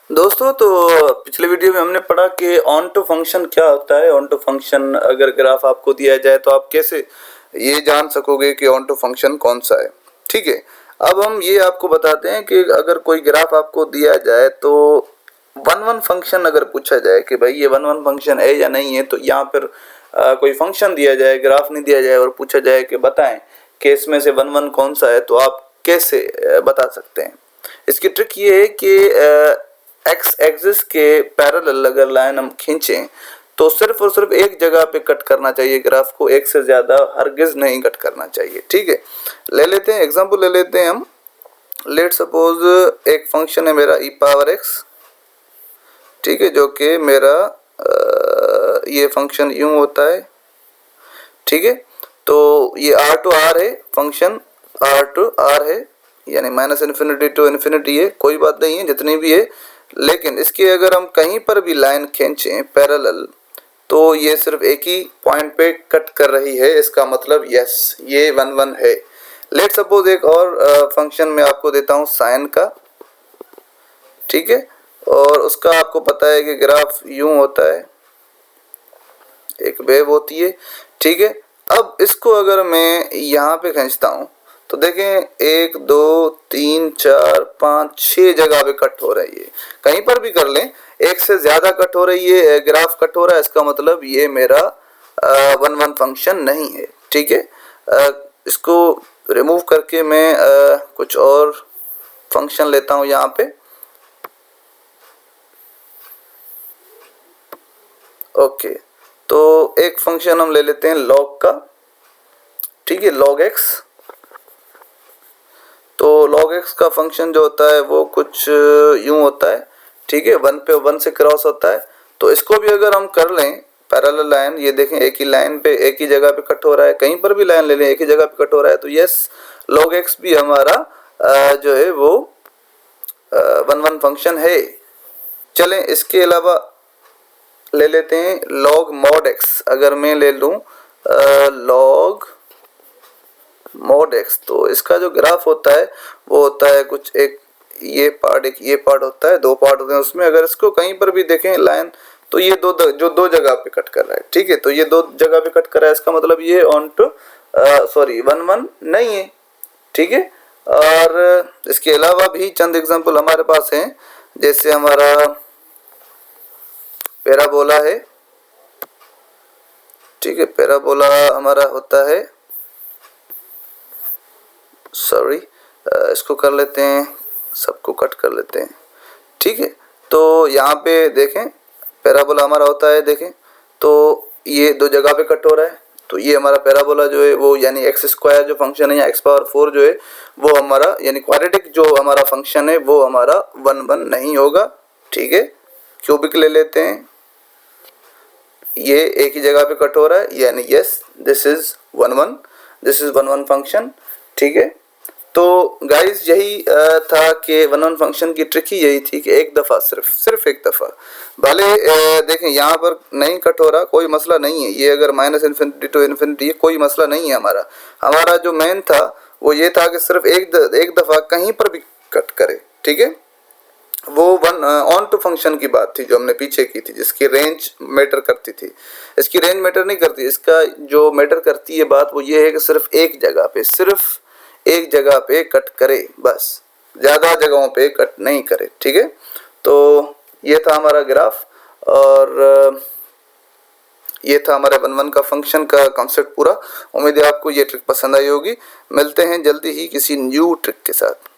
दोस्तों, तो पिछले वीडियो में हमने पढ़ा कि ऑन टू फंक्शन क्या होता है। ऑन टू फंक्शन अगर ग्राफ आपको दिया जाए तो आप कैसे ये जान सकोगे कि ऑन टू फंक्शन कौन सा है। ठीक है, अब हम ये आपको बताते हैं कि अगर कोई ग्राफ आपको दिया जाए तो वन वन फंक्शन अगर पूछा जाए कि भाई ये वन वन फंक्शन है या नहीं है, तो यहाँ पर कोई फंक्शन दिया जाए, ग्राफ नहीं दिया जाए और पूछा जाए कि बताएं कि इसमें से वन वन कौन सा है, तो आप कैसे बता सकते हैं। इसकी ट्रिक ये है कि एक्स एक्सिस के पैरेलल अगर लाइन हम खींचें तो सिर्फ और सिर्फ एक जगह पे कट करना चाहिए ग्राफ को, एक से ज्यादा हरगिज नहीं कट करना चाहिए। ठीक है, ले लेते हैं एग्जांपल, ले लेते हैं हम। लेट सपोज एक फंक्शन है मेरा ई पावर एक्स, ठीक है, जो कि मेरा ये फंक्शन यूं होता है। ठीक है, तो ये आर टू आर है, फंक्शन आर टू आर है, यानी माइनस इन्फिनिटी टू इन्फिनिटी है, कोई बात नहीं है जितनी भी है। लेकिन इसकी अगर हम कहीं पर भी लाइन खींचें पैरेलल तो ये सिर्फ एक ही पॉइंट पे कट कर रही है, इसका मतलब यस ये वन वन है। लेट सपोज एक और फंक्शन में आपको देता हूँ साइन का, ठीक है, और उसका आपको पता है कि ग्राफ यूं होता है, एक वेव होती है। ठीक है, अब इसको अगर मैं यहाँ पे खींचता हूँ तो देखें 1 2 3 4 5 6 जगह पे कट हो रही है। कहीं पर भी कर लें, एक से ज्यादा कट हो रही है, ग्राफ कट हो रहा है, इसका मतलब ये मेरा वन वन फंक्शन नहीं है। ठीक है, इसको रिमूव करके मैं कुछ और फंक्शन लेता हूँ यहाँ पे। ओके, तो एक फंक्शन हम ले लेते हैं लॉग का, ठीक है, लॉग एक्स। तो log x का फंक्शन जो होता है वो कुछ यूं होता है, ठीक है, वन पे वन से क्रॉस होता है। तो इसको भी अगर हम कर लें पैरेलल लाइन, ये देखें एक ही लाइन पे एक ही जगह पे कट हो रहा है, कहीं पर भी लाइन ले लें एक ही जगह पे कट हो रहा है, तो यस log x भी हमारा जो है वो वन वन फंक्शन है। चलें इसके अलावा ले लेते हैं log mod x। अगर मैं ले लूँ log mod x, तो इसका जो ग्राफ होता है वो होता है कुछ एक ये पार्ट एक ये पार्ट होता है, दो पार्ट होते हैं उसमें। अगर इसको कहीं पर भी देखें लाइन तो ये दो जगह पे कट कर रहा है। ठीक है, तो ये दो जगह पे कट कर रहा है, इसका मतलब ये on to sorry one one नहीं है। ठीक है, और इसके अलावा भी चंद एग्जांपल हमारे पास हैं, जैसे हमारा पैराबोला है। ठीक है, पैराबोला हमारा होता है, सॉरी इसको कर लेते हैं, सबको कट कर लेते हैं। ठीक है, तो यहाँ पे देखें पैराबोला हमारा होता है, देखें तो ये दो जगह पे कट हो रहा है, तो ये हमारा पैराबोला जो है वो यानी एक्स स्क्वायर जो फंक्शन है या एक्स पावर 4 जो है वो हमारा यानी क्वाड्रेटिक जो हमारा फंक्शन है वो हमारा वन वन नहीं होगा। ठीक है, क्यूबिक ले लेते हैं, ये एक ही जगह पे कट हो रहा है, यानी yes this is one one, this is one one function. ठीक है, तो गाइज यही था कि वन वन फंक्शन की ट्रिक ही यही थी कि एक दफ़ा सिर्फ एक दफ़ा भले देखें यहाँ पर नहीं कट हो रहा, कोई मसला नहीं है। ये अगर माइनस इन्फिनिटी टू इन्फिनिटी कोई मसला नहीं है। हमारा जो मेन था वो ये था कि सिर्फ एक दफ़ा कहीं पर भी कट करे। ठीक है, वो वन ऑन टू फंक्शन की बात थी जो हमने पीछे की थी, जिसकी रेंज मैटर करती थी। इसकी रेंज मैटर नहीं करती, इसका जो मैटर करती है बात वो ये है कि सिर्फ एक जगह पे कट करे, बस ज़्यादा जगहों पे कट नहीं करे। ठीक है, तो ये था हमारा ग्राफ और ये था हमारे वन वन का फंक्शन का कॉन्सेप्ट पूरा। उम्मीद है आपको ये ट्रिक पसंद आई होगी। मिलते हैं जल्दी ही किसी न्यू ट्रिक के साथ।